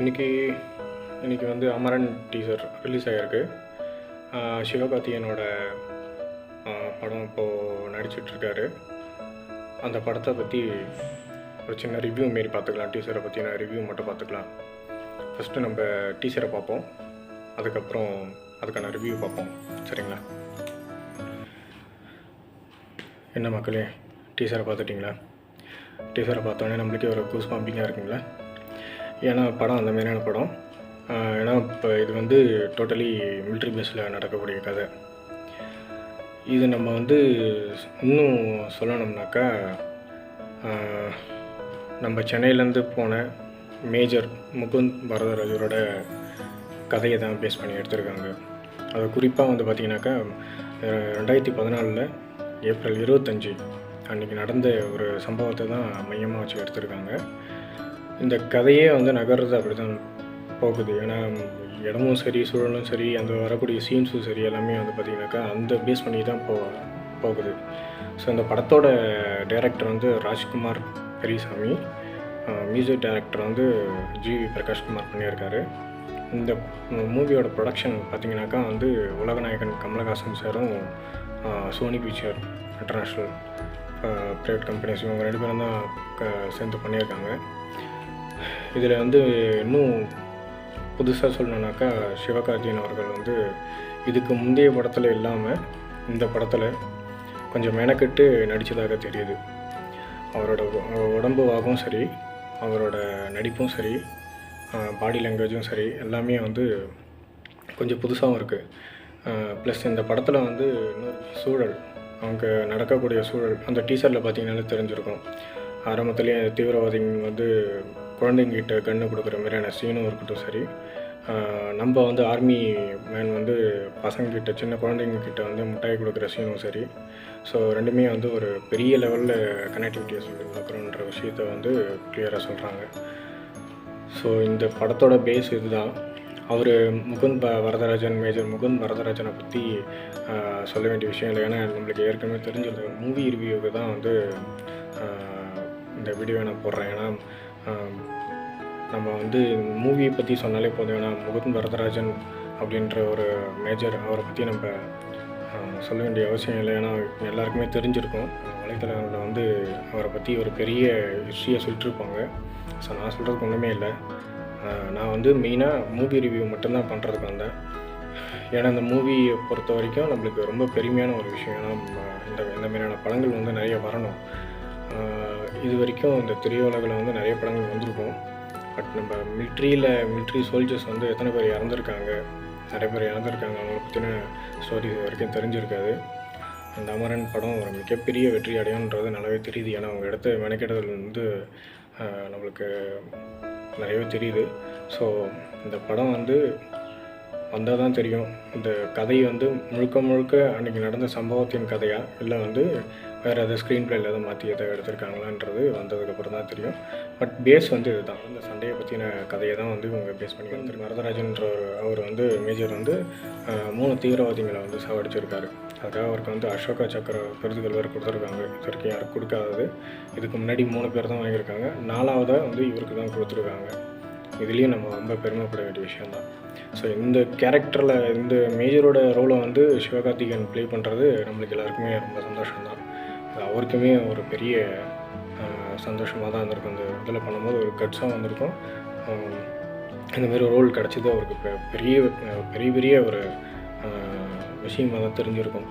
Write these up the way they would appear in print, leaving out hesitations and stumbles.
இன்றைக்கி வந்து Amaran teaser release ஆகிருக்கு. சிவகார்த்திகேயனோட படம் இப்போது நடிச்சிட்ருக்காரு. அந்த படத்தை பற்றி ஒரு சின்ன ரிவ்யூ மாரி பார்த்துக்கலாம். டீசரை பற்றின ரிவ்யூ மட்டும் பார்த்துக்கலாம். ஃபஸ்ட்டு நம்ம டீசரை பார்ப்போம், அதுக்கப்புறம் அதுக்கான ரிவ்யூ பார்ப்போம். சரிங்களா? என்ன மக்களே, டீசரை பார்த்துட்டிங்களா? டீசரை பார்த்தோன்னே நம்மளுக்கே ஒரு கூஸ் பம்பிங்காக இருக்குங்களா? ஏன்னா படம் அந்த மாதிரியான படம். ஏன்னா இப்போ இது வந்து டோட்டலி மிலிட்ரி பேஸில் நடக்கக்கூடிய கதை. இது நம்ம வந்து இன்னும் சொல்லணும்னாக்கா, நம்ம சென்னையிலேருந்து போன மேஜர் முகுந்த் வரதராஜரோட கதையை தான் பேஸ் பண்ணி எடுத்திருக்காங்க. அது குறிப்பாக வந்து பார்த்திங்கனாக்கா 2014 ஏப்ரல் 25 அன்றைக்கி நடந்த ஒரு சம்பவத்தை தான் மையமாக வச்சு எடுத்திருக்காங்க. இந்த கதையே வந்து நகர்றது அப்படி தான் போகுது. ஏன்னா இடமும் சரி, சூழலும் சரி, அந்த வரக்கூடிய சீன்ஸும் சரி, எல்லாமே வந்து பார்த்திங்கனாக்கா அந்த பேஸ் பண்ணி தான் போகுது. ஸோ இந்த படத்தோட டைரக்டர் வந்து ராஜ்குமார் பெரியசாமி, மியூசிக் டைரக்டர் வந்து ஜிவி பிரகாஷ்குமார் பண்ணியிருக்காரு. இந்த மூவியோட ப்ரொடக்ஷன் பார்த்திங்கனாக்கா வந்து உலகநாயகன் கமலஹாசன் சாரும் Sony picture international private companies இவங்க 2 பேரும் தான் சேர்ந்து பண்ணியிருக்காங்க. இதில் வந்து இன்னும் புதுசாக சொல்லணுன்னாக்கா, சிவகார்த்திகேயன் அவர்கள் வந்து இதுக்கு முந்தைய படத்தில் இல்லாமல் இந்த படத்தில் கொஞ்சம் மெனக்கெட்டு நடித்ததாக தெரியுது. அவரோட உடம்புவாகவும் சரி, அவரோட நடிப்பும் சரி, பாடி லாங்குவேஜும் சரி, எல்லாமே வந்து கொஞ்சம் புதுசாகவும் இருக்குது. ப்ளஸ் இந்த படத்தில் வந்து இன்னொரு சூழல், அவங்க நடக்கக்கூடிய சூழல் அந்த டீசரில் பார்த்திங்கனாலே தெரிஞ்சிருக்கும். ஆரம்பத்துலேயே தீவிரவாதிங்க வந்து குழந்தைங்கிட்ட கன்று கொடுக்குற மாதிரியான சீனும் இருக்கட்டும் சரி, நம்ம வந்து ஆர்மி மேன் வந்து பசங்கக்கிட்ட, சின்ன குழந்தைங்கக்கிட்ட வந்து மிட்டாய் கொடுக்குற சீனும் சரி. ஸோ ரெண்டுமே வந்து ஒரு பெரிய லெவலில் கனெக்டிவிட்டியை சொல்லி கொடுக்குறோன்ற விஷயத்த வந்து கிளியராக சொல்கிறாங்க. ஸோ இந்த படத்தோட பேஸ் இதுதான். அவர் முகுந்த் வரதராஜன், மேஜர் முகுந்த் வரதராஜனை பற்றி சொல்ல வேண்டிய விஷயம் இல்லை. ஏன்னா நம்மளுக்கு ஏற்கனவே தெரிஞ்சது. மூவி ரிவ்யூவுக்கு தான் வந்து இந்த வீடியோ நான் போடுறேன். ஏன்னா நம்ம வந்து மூவியை பற்றி சொன்னாலே போதும். ஏன்னா முகுந்த் வரதராஜன் அப்படின்ற ஒரு மேஜர், அவரை பற்றி நம்ம சொல்ல வேண்டிய அவசியம் இல்லை. ஏன்னா எல்லாருக்குமே தெரிஞ்சிருக்கும். வலைத்தளங்களில் வந்து அவரை பற்றி ஒரு பெரிய ஹிஸ்ட்ரியை சொல்லிட்டுருப்பாங்க. ஸோ நான் சொல்கிறதுக்கு ஒன்றுமே இல்லை. நான் வந்து மெயினாக மூவி ரிவ்யூ மட்டும்தான் பண்ணுறதுக்கு வந்தேன். ஏன்னா இந்த மூவியை பொறுத்த வரைக்கும் நம்மளுக்கு ரொம்ப பெருமையான ஒரு விஷயம். ஏன்னா இந்த மாதிரியான படங்கள் வந்து நிறைய வரணும். இது வரைக்கும் இந்த திரையுலகில் வந்து நிறைய படங்கள் வந்திருக்கும். பட் நம்ம மிலிட்ரி சோல்ஜர்ஸ் வந்து எத்தனை பேர் இறந்துருக்காங்க, நிறைய பேர் இறந்துருக்காங்க, அவங்கள பற்றின ஸ்டோரி இது வரைக்கும் தெரிஞ்சிருக்காது. அந்த அமரன் படம் ஒரு மிகப்பெரிய வெற்றி அடையுன்றது நல்லாவே தெரியுது. ஏன்னா அவங்க எடுத்த மெனக்கெடுதல் வந்து நம்மளுக்கு நிறையவே தெரியுது. ஸோ இந்த படம் வந்து வந்தால் தான் தெரியும், இந்த கதை வந்து முழுக்க அன்றைக்கி நடந்த சம்பவத்தின் கதையா, இல்லை வந்து வேறு எதாவது ஸ்க்ரீன் பிளேயில் எதாவது மாற்றி எதாவது எடுத்திருக்காங்களான்றது வந்ததுக்கப்புறம் தான் தெரியும். பட் பேஸ் வந்து இது தான். இந்த சண்டையை பற்றின கதையை தான் வந்து இவங்க பேஸ் பண்ணி வந்துருக்கு. வரதராஜன்ற அவர் வந்து மேஜர் வந்து 3 தீவிரவாதிகளை வந்து சாவடிச்சிருக்காரு. அதுக்காக அவருக்கு வந்து அசோகா சக்கர விருதுகள் வேறு கொடுத்துருக்காங்க. இது வரைக்கும் யாருக்கு கொடுக்காதது. இதுக்கு முன்னாடி 3 பேர் தான் வாங்கியிருக்காங்க. 4வதாக வந்து இவருக்கு தான் கொடுத்துருக்காங்க. இதுலேயும் நம்ம ரொம்ப பெருமைப்பட வேண்டிய விஷயந்தான். ஸோ இந்த கேரக்டரில், இந்த மேஜரோட ரோலை வந்து சிவகார்த்திகேயன் ப்ளே பண்ணுறது நம்மளுக்கு எல்லாருக்குமே ரொம்ப சந்தோஷம்தான். அது அவருக்குமே ஒரு பெரிய சந்தோஷமாக தான் இருந்திருக்கும். அந்த இதில் பண்ணும்போது ஒரு கட்ஸாக வந்திருக்கும். இந்தமாரி ரோல் கிடச்சிது அவருக்கு பெரிய ஒரு விஷயமாக தான் தெரிஞ்சிருக்கும்.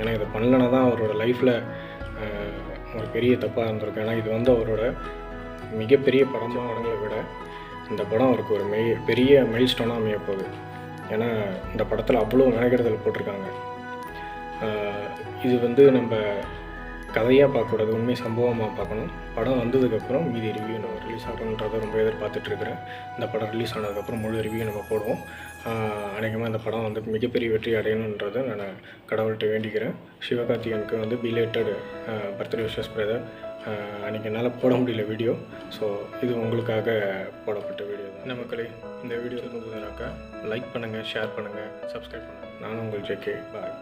ஏன்னா இதை பண்ணலன்னா தான் அவரோட லைஃப்பில் ஒரு பெரிய தப்பாக இருந்திருக்கும். ஏன்னா இது வந்து அவரோட மிகப்பெரிய படங்களை விட இந்த படம் அவருக்கு ஒரு பெரிய மைல் ஸ்டோனாக அமையப்போகுது. ஏன்னா இந்த படத்தில் அவ்வளோ மெனக்கெடுதல் போட்டிருக்காங்க. இது வந்து நம்ம கதையாக பார்க்கக்கூடாது, உண்மை சம்பவமாக பார்க்கணும். படம் வந்ததுக்கப்புறம் மீதி ரிவ்யூ நம்ம ரிலீஸ் ஆகணுன்றதை ரொம்ப எதிர்பார்த்துட்ருக்குறேன். இந்த படம் ரிலீஸ் ஆனதுக்கப்புறம் முழு ரிவ்யூ நம்ம போடுவோம். அநேகமாக இந்த படம் வந்து மிகப்பெரிய வெற்றி அடையணுன்றதை நான் கடவுள்கிட்ட வேண்டிக்கிறேன். சிவகார்த்திகேயனுக்கு வந்து பிலேட்டட் பர்த்டே விஷஸ் பிரதர். அன்றைக்கி என்னால் போட முடியல வீடியோ. ஸோ இது உங்களுக்காக போடப்பட்ட வீடியோ தான். என்ன மக்களே, இந்த வீடியோ இருந்ததுனாக்கா லைக் பண்ணுங்கள், ஷேர் பண்ணுங்கள், சப்ஸ்கிரைப் பண்ணுங்கள். நானும் உங்கள் ஜேகே. பாய்.